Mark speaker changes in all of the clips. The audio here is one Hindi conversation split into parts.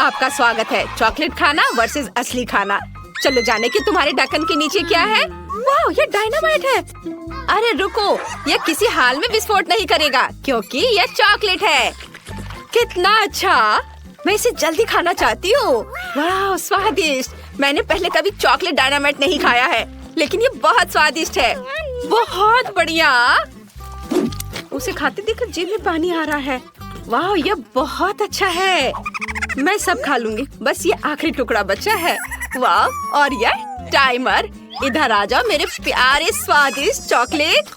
Speaker 1: आपका स्वागत है। चॉकलेट खाना वर्सेस असली खाना। चलो जाने कि तुम्हारे ढक्कन के नीचे क्या है। वाह, ये डायनामाइट है। अरे रुको, ये किसी हाल में विस्फोट नहीं करेगा क्योंकि ये चॉकलेट है। कितना अच्छा, मैं इसे जल्दी खाना चाहती हूँ। वाह स्वादिष्ट। मैंने पहले कभी चॉकलेट डायनामाइट नहीं खाया है, लेकिन ये बहुत स्वादिष्ट है। बहुत बढ़िया। उसे खाते देखकर जीभ में पानी आ रहा है। वाह, ये बहुत अच्छा है। मैं सब खा लूंगी, बस ये आखिरी टुकड़ा बचा है। वाह, और ये टाइमर। इधर आ जाओ मेरे प्यारे स्वादिष्ट चॉकलेट।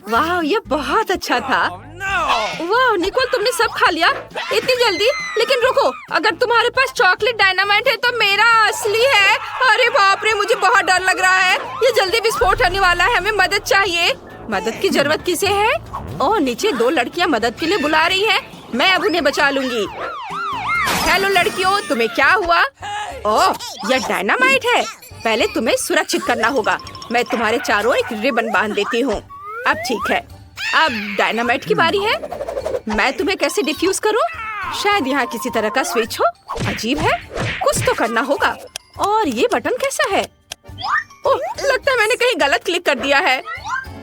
Speaker 1: वाह, ये बहुत अच्छा था। वाह निकोल, तुमने सब खा लिया इतनी जल्दी। लेकिन रुको, अगर तुम्हारे पास चॉकलेट डायनामाइट है तो मेरा असली है। अरे बाप रे, मुझे बहुत डर लग रहा है। ये जल्दी विस्फोट होने वाला है। हमें मदद चाहिए। मदद की जरूरत किसे है? ओह, नीचे 2 लड़कियां मदद के लिए बुला रही हैं। मैं अब उन्हें बचा लूंगी। हेलो लड़कियों, तुम्हें क्या हुआ? ओह, यह डायनामाइट है। पहले तुम्हें सुरक्षित करना होगा। मैं तुम्हारे चारों एक रिबन बांध देती हूँ। अब ठीक है, अब डायनामाइट की बारी है। मैं तुम्हें कैसे डिफ्यूज करूँ? शायद यहाँ किसी तरह का स्विच हो। अजीब है, कुछ तो करना होगा। और ये बटन कैसा है? ओह, लगता है मैंने कहीं गलत क्लिक कर दिया है।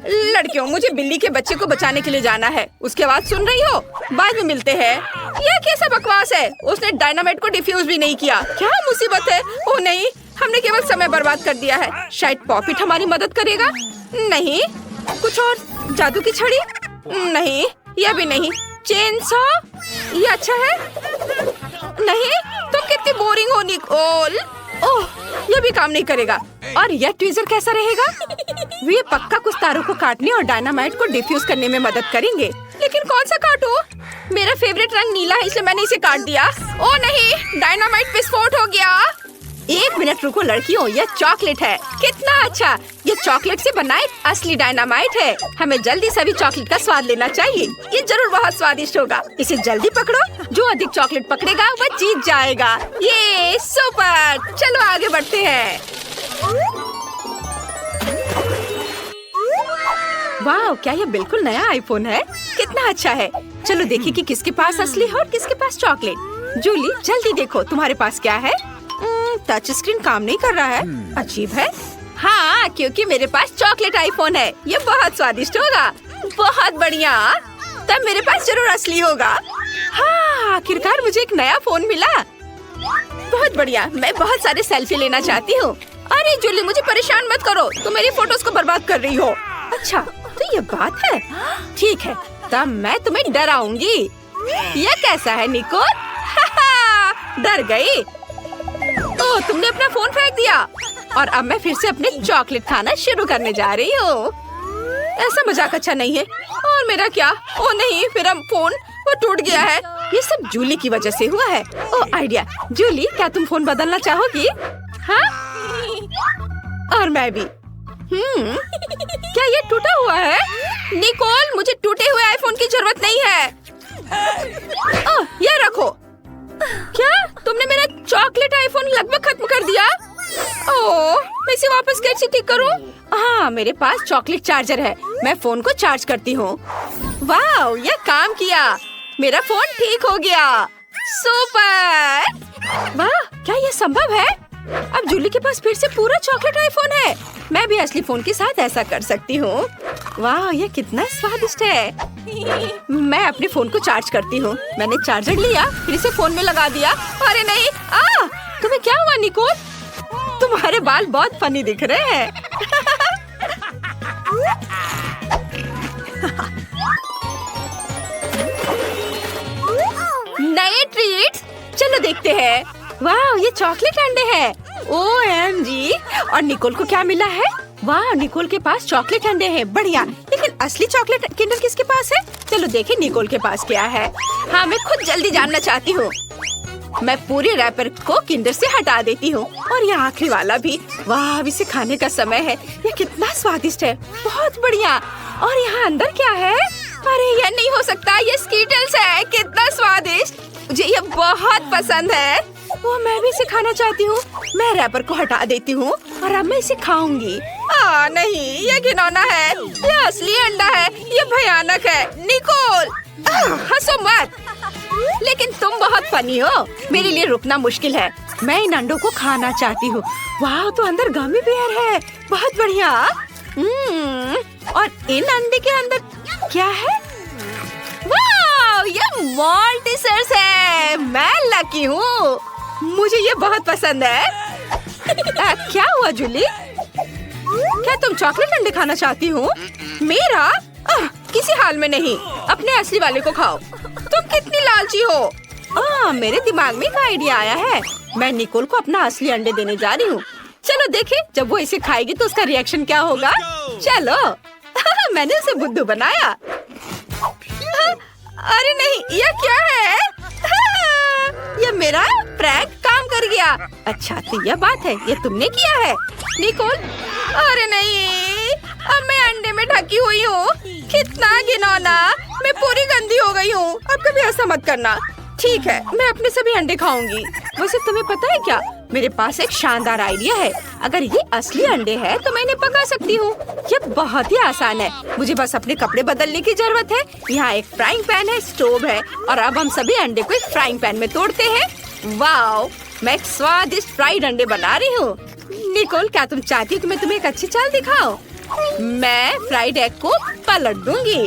Speaker 1: लड़कियों, मुझे बिल्ली के बच्चे को बचाने के लिए जाना है। उसकी आवाज सुन रही हो? बाद में मिलते हैं। यह कैसा बकवास है? उसने डायनामाइट को डिफ्यूज भी नहीं किया। क्या मुसीबत है? ओह नहीं, हमने केवल समय बर्बाद कर दिया है। शायद पॉपिट हमारी मदद करेगा। नहीं, कुछ और? जादू की छड़ी? नहीं, यह भी नहीं। Chain saw? ये अच्छा है। नहीं, तुम कितनी बोरिंग हो निकोल। ओह, यह भी काम नहीं करेगा। और यह ट्वीजर कैसा रहेगा? वे पक्का कुछ तारों को काटने और डायनामाइट को डिफ्यूज करने में मदद करेंगे। लेकिन कौन सा काटूं? मेरा फेवरेट रंग नीला है, इसलिए मैंने इसे काट दिया। ओह नहीं, डायनामाइट विस्फोट हो गया। 1 मिनट रुको लड़कियों, यह चॉकलेट है। कितना अच्छा, ये चॉकलेट से बना एक असली डायनामाइट है। हमें जल्दी सभी चॉकलेट का स्वाद लेना चाहिए। ये जरूर बहुत स्वादिष्ट होगा। इसे जल्दी पकड़ो। जो अधिक चॉकलेट पकड़ेगा वह जीत जाएगा। ये सुपर। चलो आगे बढ़ते हैं। वाह, क्या ये बिल्कुल नया आईफोन है? कितना अच्छा है। चलो देखिए कि किसके पास असली है और किसके पास चॉकलेट। जूली, जल्दी देखो तुम्हारे पास क्या है। टच स्क्रीन काम नहीं कर रहा है। अजीब है। हाँ, क्योंकि मेरे पास चॉकलेट आईफोन है। ये बहुत स्वादिष्ट होगा। बहुत बढ़िया, तब मेरे पास जरूर असली होगा। हाँ, आखिरकार मुझे एक नया फोन मिला। बहुत बढ़िया, मैं बहुत सारे सेल्फी लेना चाहती हूँ। अरे जूली, मुझे परेशान मत करो, तुम मेरी फोटोज को बर्बाद कर रही हो। अच्छा, तो ये बात है। ठीक है, तब मैं तुम्हें डराऊंगी। यह कैसा है निकोल? डर गई? ओह, तुमने अपना फोन फेंक दिया। और अब मैं फिर से अपने चॉकलेट खाना शुरू करने जा रही हूँ। ऐसा मजाक अच्छा नहीं है। और मेरा क्या? ओह नहीं, मेरा फोन वो टूट गया है। ये सब जूली की वजह से हुआ है। ओह आइडिया। जूली, क्या तुम फोन बदलना चाहोगी? हाँ, और मैं भी। क्या ये टूटा हुआ है? निकोल, मुझे टूटे हुए आईफोन की जरूरत नहीं है। ओह, ये रखो। क्या तुमने मेरा चॉकलेट आईफोन लगभग खत्म कर दिया? ओह, मैं इसे वापस कैसे ठीक करूं? हाँ, मेरे पास चॉकलेट चार्जर है। मैं फोन को चार्ज करती हूँ। वाह, यह काम किया। मेरा फोन ठीक हो गया। सुपर। वाह, क्या यह संभव है? अब जूली के पास फिर से पूरा चॉकलेट आईफोन है। मैं भी असली फोन के साथ ऐसा कर सकती हूँ। वाह, ये कितना स्वादिष्ट है। मैं अपने फोन को चार्ज करती हूँ। मैंने चार्जर लिया, फिर इसे फोन में लगा दिया। अरे नहीं, तुम्हें क्या हुआ निकोल? तुम्हारे बाल बहुत फनी दिख रहे हैं। नए ट्रीट्स, चलो देखते हैं। वाह, ये चॉकलेट अंडे हैं। OMG। और निकोल को क्या मिला है? वाह, निकोल के पास चॉकलेट अंडे हैं। बढ़िया, लेकिन असली चॉकलेट किंडर किसके पास है? चलो देखें निकोल के पास क्या है। हाँ, मैं खुद जल्दी जानना चाहती हूँ। मैं पूरे रैपर को किंडर से हटा देती हूँ और ये आखिरी वाला भी। वाह, अब इसे खाने का समय है। ये कितना स्वादिष्ट है। बहुत बढ़िया। और यहाँ अंदर क्या है? अरे यह नहीं हो सकता, ये स्कीटल्स है। कितना स्वादिष्ट, मुझे ये बहुत पसंद है। वो मैं भी इसे खाना चाहती हूँ। मैं रैपर को हटा देती हूँ और अब मैं इसे खाऊंगी। नहीं, ये घिनौना है। ये असली अंडा है। ये भयानक है। निकोल, हंसो मत। लेकिन तुम बहुत फनी हो, मेरे लिए रुकना मुश्किल है। मैं इन अंडों को खाना चाहती हूँ। वाह, तो अंदर गमी बेयर है, बहुत बढ़िया। और इन अंडे के अंदर क्या है? वाह, ये मॉल्टिसर्स है। मैं लकी हूँ, मुझे ये बहुत पसंद है। क्या हुआ जूली? क्या तुम चॉकलेट अंडे खाना चाहती हो? मेरा? किसी हाल में नहीं, अपने असली वाले को खाओ। तुम कितनी लालची हो। मेरे दिमाग में एक आइडिया आया है। मैं निकोल को अपना असली अंडे देने जा रही हूँ। चलो देखें, जब वो इसे खाएगी तो उसका रिएक्शन क्या होगा। चलो। मैंने उसे बुद्धू बनाया। अरे नहीं, यह क्या है? यह मेरा प्रैंक काम कर गया। अच्छा, तो यह बात है, ये तुमने किया है निकोल? अरे नहीं, अब मैं अंडे में ढकी हुई हूँ। कितना घिनौना, मैं पूरी गंदी हो गई हूँ। अब कभी ऐसा मत करना। ठीक है, मैं अपने सभी अंडे खाऊंगी। वैसे तुम्हें पता है क्या, मेरे पास एक शानदार आइडिया है। अगर ये असली अंडे हैं तो मैं इन्हें पका सकती हूँ। ये बहुत ही आसान है, मुझे बस अपने कपड़े बदलने की जरूरत है। यहाँ एक फ्राइंग पैन है, स्टोव है, और अब हम सभी अंडे को एक फ्राइंग पैन में तोड़ते हैं। वाओ, मैं एक स्वादिष्ट फ्राइड अंडे बना रही हूँ। निकोल, क्या तुम चाहती हो कि मैं तुम्हें एक अच्छी चाल दिखाऊं? मैं फ्राइड एग को पलट दूंगी।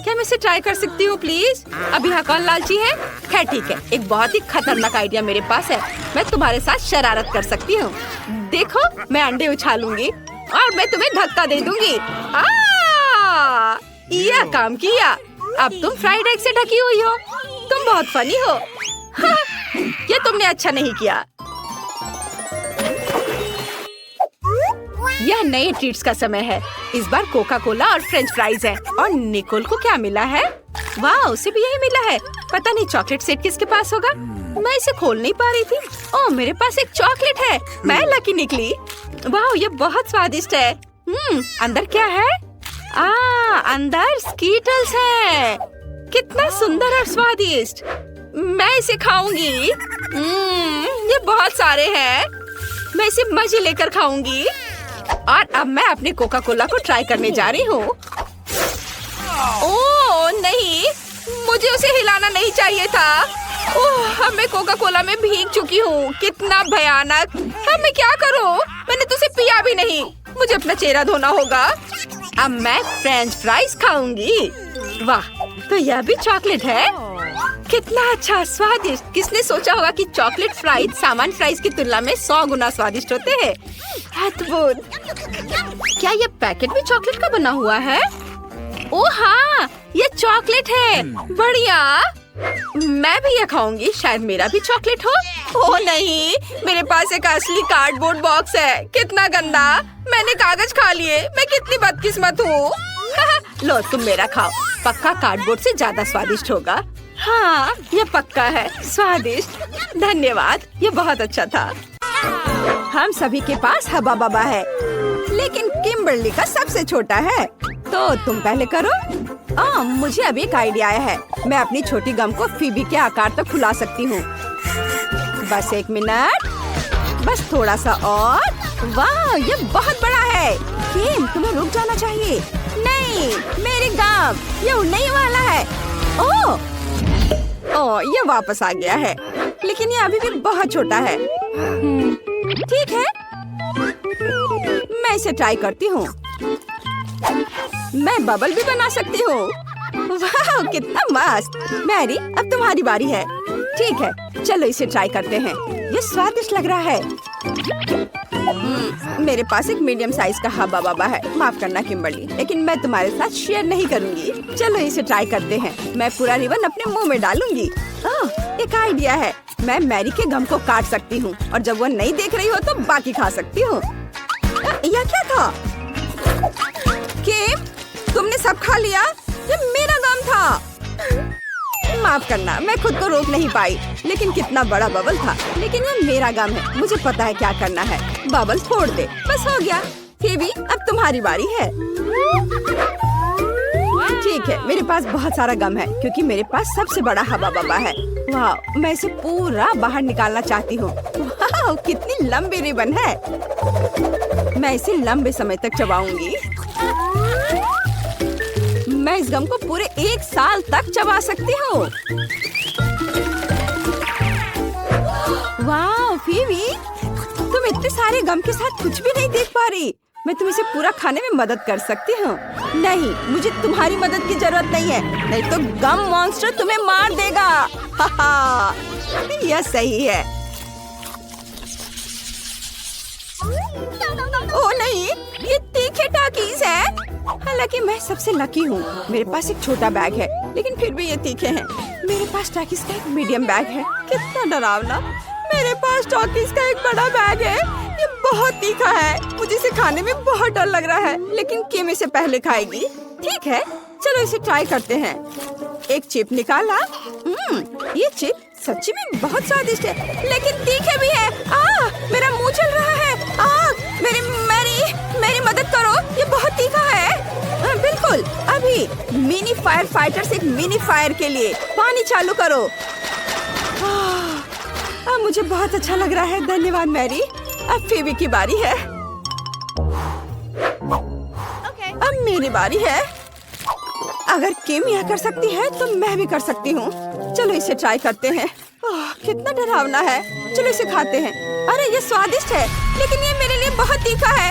Speaker 1: क्या मैं इसे ट्राई कर सकती हूँ प्लीज? अब यहाँ कौन लालची है? खैर ठीक है, एक बहुत ही खतरनाक आइडिया मेरे पास है। मैं तुम्हारे साथ शरारत कर सकती हूँ। देखो, मैं अंडे उछालूंगी और मैं तुम्हें धक्का दे दूंगी। यह काम किया। अब तुम फ्राइड एग से ढकी हुई हो। तुम बहुत फनी हो। ये तुमने अच्छा नहीं किया। यह नए ट्रीट्स का समय है। इस बार कोका कोला और फ्रेंच फ्राइज है। और निकोल को क्या मिला है? वाह, उसे भी यही मिला है। पता नहीं चॉकलेट सेट किसके पास होगा। मैं इसे खोल नहीं पा रही थी। ओह, मेरे पास एक चॉकलेट है। मैं लकी निकली। वाह, ये बहुत स्वादिष्ट है। अंदर क्या है? अंदर स्कीटल्स है। कितना सुंदर और स्वादिष्ट। मैं इसे खाऊंगी। ये बहुत सारे हैं। मैं इसे मजे लेकर खाऊंगी। और अब मैं अपने कोका कोला को ट्राई करने जा रही हूँ। ओह नहीं, मुझे उसे हिलाना नहीं चाहिए था। ओह, अब मैं कोका कोला में भीग चुकी हूँ। कितना भयानक। अब मैं क्या करूँ? मैंने तो उसे पिया भी नहीं। मुझे अपना चेहरा धोना होगा। अब मैं फ्रेंच फ्राइज खाऊंगी। वाह, तो यह भी चॉकलेट है। कितना अच्छा, स्वादिष्ट। किसने सोचा होगा कि चॉकलेट फ्राइज सामान्य फ्राइज की तुलना में 100 गुना स्वादिष्ट होते हैं। अद्भुत। क्या ये पैकेट भी चॉकलेट का बना हुआ है? ओह हाँ, ये चॉकलेट है। बढ़िया, मैं भी ये खाऊंगी। शायद मेरा भी चॉकलेट हो। ओह नहीं, मेरे पास एक असली कार्डबोर्ड बॉक्स है। कितना गंदा। मैंने कागज खा लिए। मैं कितनी बदकिस्मत हूँ। लो, तुम मेरा खाओ। पक्का कार्डबोर्ड से ज्यादा स्वादिष्ट होगा। हाँ, ये पक्का है स्वादिष्ट। धन्यवाद, ये बहुत अच्छा था। हम सभी के पास हबा बबा है, लेकिन किम्बर्ली का सबसे छोटा है। तो तुम पहले करो। मुझे अभी एक आइडिया आया है। मैं अपनी छोटी गम को फीबी के आकार तक फुला सकती हूँ। बस 1 मिनट, बस थोड़ा सा और। वाह, ये बहुत बड़ा है। किम, तुम्हें रुक जाना चाहिए। नहीं, मेरी गम, ये उड़ने ही वाला है। ओह, ये वापस आ गया है, लेकिन ये अभी भी बहुत छोटा है। ठीक है, मैं इसे ट्राई करती हूँ। मैं बबल भी बना सकती हूँ। वाह, कितना मस्त। मैरी, अब तुम्हारी बारी है। ठीक है, चलो इसे ट्राई करते हैं। ये स्वादिष्ट लग रहा है। मेरे पास एक मीडियम साइज का हब्बा बब्बा है। माफ करना किम्बर्ली, लेकिन मैं तुम्हारे साथ शेयर नहीं करूंगी। चलो इसे ट्राई करते हैं। मैं पूरा रिबन अपने मुंह में डालूंगी। एक आइडिया है। मैं मैरी के गम को काट सकती हूँ और जब वो नहीं देख रही हो तो बाकी खा सकती हूँ। यह क्या था? किम, तुमने सब खा लिया? ये मेरा गम था। माफ करना, मैं खुद को रोक नहीं पाई। लेकिन कितना बड़ा बबल था। लेकिन ये मेरा गम है, मुझे पता है क्या करना है। बबल फोड़ दे। बस हो गया। फेबी, अब तुम्हारी बारी है। ठीक है, मेरे पास बहुत सारा गम है क्योंकि मेरे पास सबसे बड़ा हवा बबा है। वाह, मैं इसे पूरा बाहर निकालना चाहती हूँ। वाह, कितनी लंबी रिबन है। मैं इसे लंबे समय तक चबाऊंगी। मैं इस गम को पूरे 1 साल तक चबा सकती हूँ। वाह फीवी, तुम इतने सारे गम के साथ कुछ भी नहीं देख पा रही। मैं तुम इसे पूरा खाने में मदद कर सकती हूँ। नहीं, मुझे तुम्हारी मदद की जरूरत नहीं है, नहीं तो गम मॉन्स्टर तुम्हें मार देगा। हाहा, यह सही है। ओ नहीं, ये तीखे टाकीज है। हालांकि मैं सबसे लकी हूँ, मेरे पास एक छोटा बैग है, लेकिन फिर भी ये तीखे हैं। मेरे पास टाकीज का एक मीडियम बैग है। कितना डरावना। मेरे पास टाकीज का एक बड़ा बैग है, ये बहुत तीखा है। मुझे इसे खाने में बहुत डर लग रहा है, लेकिन किम इसे पहले खाएगी। ठीक है, चलो इसे ट्राई करते हैं। एक चिप निकाला। ये चिप सच्ची में बहुत स्वादिष्ट है, लेकिन तीखे भी है। मेरा मुंह चल रहा है। मेरी मदद करो, ये बहुत तीखा है। बिल्कुल, अभी मिनी फायर फाइटर्स एक मिनी फायर के लिए पानी चालू करो। अब मुझे बहुत अच्छा लग रहा है, धन्यवाद मैरी। अब फीवी की बारी है। अब मेरी बारी है। अगर किम यह कर सकती है तो मैं भी कर सकती हूँ। चलो इसे ट्राई करते हैं। कितना डरावना है। चलो इसे खाते हैं। अरे ये स्वादिष्ट है, लेकिन ये मेरे लिए बहुत तीखा है।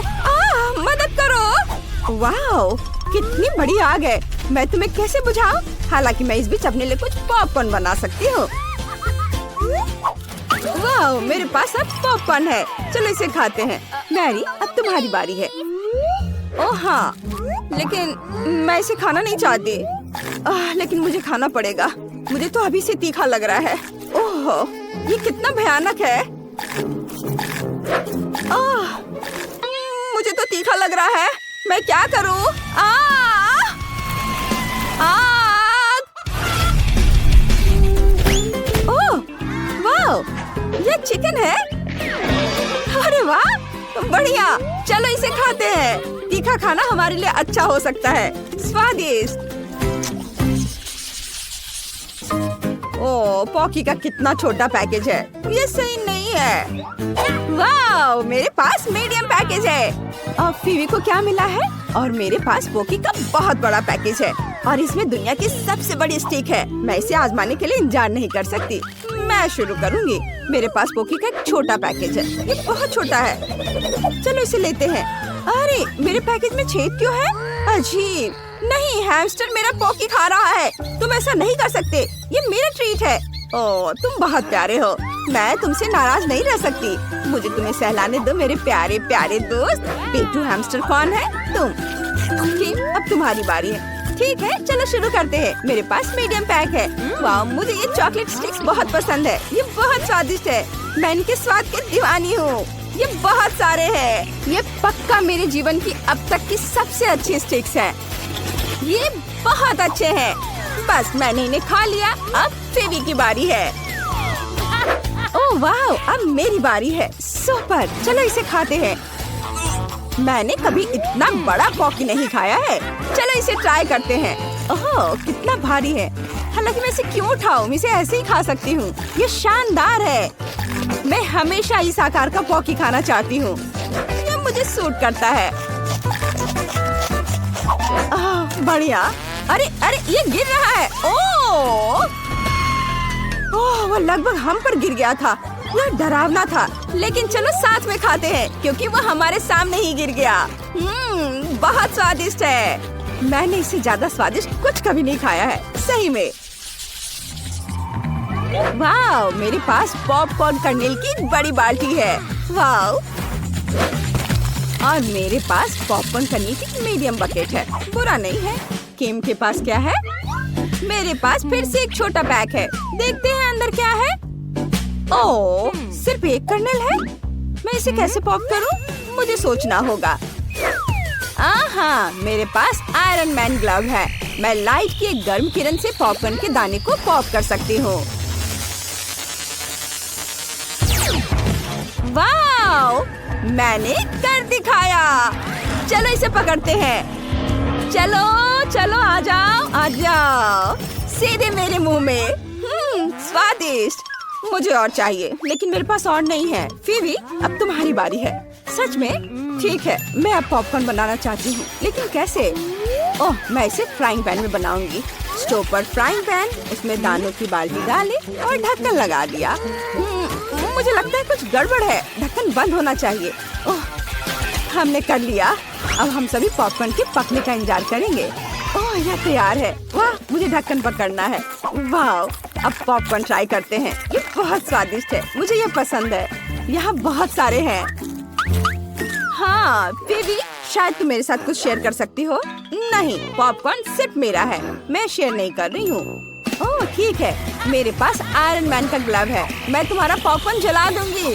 Speaker 1: मदद करो। वाह, कितनी बड़ी आग है। मैं तुम्हें कैसे बुझाऊं? हालांकि मैं इस बीच अपने लिए कुछ पॉपकॉर्न बना सकती हूँ। वाह, मेरे पास अब पॉपकॉर्न है। चलो इसे खाते हैं। मैरी, अब तुम्हारी बारी है। ओह हाँ, लेकिन मैं इसे खाना नहीं चाहती। लेकिन मुझे खाना पड़ेगा। मुझे तो अभी से तीखा लग रहा है। ओह, ये कितना भयानक है। मुझे तो तीखा लग रहा है। मैं क्या करूं? ओह, वाह, ये चिकन है। अरे वाह, बढ़िया। चलो इसे खाते हैं। तीखा खाना हमारे लिए अच्छा हो सकता है। स्वादिष्ट। ओह, पॉकी का कितना छोटा पैकेज है। ये सही नहीं है। वाह, मेरे पास मीडियम पैकेज है। और फीवी को क्या मिला है? और मेरे पास पॉकी का बहुत बड़ा पैकेज है, और इसमें दुनिया की सबसे बड़ी स्टिक है। मैं इसे आजमाने के लिए इंतजार नहीं कर सकती। मैं शुरू करूंगी। मेरे पास पॉकी का एक छोटा पैकेज है। ये बहुत छोटा है। चलो इसे लेते हैं। अरे, मेरे पैकेज में छेद क्यों है? अजीब। नहीं, हैमस्टर मेरा पॉकी खा रहा है। तुम ऐसा नहीं कर सकते। ये मेरा ट्रीट है। ओह, तुम बहुत प्यारे हो। मैं तुमसे नाराज नहीं रह सकती। मुझे तुम्हें सहलाने दो, मेरे प्यारे प्यारे दोस्त। पेटू हैमस्टर कौन है? तुम। किम, अब तुम्हारी बारी है। ठीक है, चलो शुरू करते हैं। मेरे पास मीडियम पैक है। वाह, मुझे ये चॉकलेट स्टिक्स बहुत पसंद है। ये बहुत स्वादिष्ट है। मैं इनके स्वाद की दीवानी हूँ। ये बहुत सारे हैं। ये पक्का मेरे जीवन की अब तक की सबसे अच्छी स्टिक्स है। ये बहुत अच्छे हैं। बस मैंने इन्हें खा लिया। अब फेवी की बारी है। ओह वाह, अब मेरी बारी है। सुपर, चलो इसे खाते हैं। मैंने कभी इतना बड़ा पॉकी नहीं खाया है। चलो इसे ट्राई करते हैं। ओह, कितना भारी है। हालांकि मैं इसे क्यों उठाऊं? मैं इसे ऐसे ही खा सकती हूँ। ये शानदार है। मैं हमेशा इस आकार का पॉकी खाना चाहती हूँ। ये मुझे सूट करता है। बढ़िया। अरे अरे, ये गिर रहा है। ओह, वो लगभग हम पर गिर गया था। यह डरावना था, लेकिन चलो साथ में खाते हैं, क्योंकि वो हमारे सामने ही गिर गया। बहुत स्वादिष्ट है। मैंने इससे ज्यादा स्वादिष्ट कुछ कभी नहीं खाया है, सही में। वाह, मेरे पास पॉपकॉर्न कर्नेल की बड़ी बाल्टी है। वाह, और मेरे पास पॉपकॉर्न कर्नेल की मीडियम बकेट है। बुरा नहीं है। किम के पास क्या है? मेरे पास फिर से एक छोटा पैक है। देखते हैं अंदर क्या है। ओह, सिर्फ एक कर्नेल है। मैं इसे कैसे पॉप करूं? मुझे सोचना होगा। मेरे पास आयरन मैन ग्लव है। मैं लाइट की एक गर्म किरण से पॉपकॉर्न के दाने को पॉप कर सकती हूँ। वाह, मैंने कर दिखाया। चलो इसे पकड़ते हैं। चलो चलो, आ जाओ आ जाओ, सीधे मेरे मुंह में। स्वादिष्ट। मुझे और चाहिए, लेकिन मेरे पास और नहीं है। फीवी, अब तुम्हारी बारी है। सच में? ठीक है, मैं अब पॉपकॉर्न बनाना चाहती हूँ, लेकिन कैसे? ओह, मैं इसे फ्राइंग पैन में बनाऊंगी। स्टोव पर फ्राइंग पैन, उसमें दानों की बाल्टी डाले और ढक्कन लगा दिया। मुझे लगता है कुछ गड़बड़ है। ढक्कन बंद होना चाहिए। ओह, हमने कर लिया। अब हम सभी पॉपकॉर्न के पकने का इंतजार करेंगे। ओह, यह तैयार है। वाह, मुझे ढक्कन पकड़ना है। वाह, अब पॉपकॉर्न ट्राई करते हैं। ये बहुत स्वादिष्ट है, मुझे ये पसंद है। यहाँ बहुत सारे हैं। हाँ बेबी, शायद तुम मेरे साथ कुछ शेयर कर सकती हो। नहीं, पॉपकॉर्न सिर्फ मेरा है, मैं शेयर नहीं कर रही हूँ। ओह ठीक है, मेरे पास आयरन मैन का ग्लव है, मैं तुम्हारा पॉपकॉर्न जला दूंगी।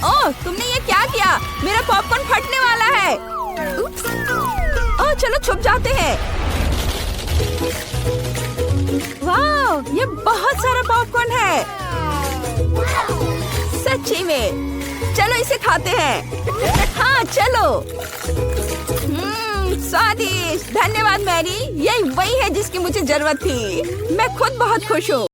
Speaker 1: ओह, तुमने ये क्या किया? मेरा पॉपकॉर्न फटने वाला है। ओह, चलो छुप जाते हैं। वाह, ये बहुत सारा पॉपकॉर्न है। सच्ची में, चलो इसे खाते हैं। हाँ चलो। स्वादिष्ट। धन्यवाद मैरी, यही वही है जिसकी मुझे जरूरत थी। मैं खुद बहुत खुश हूँ।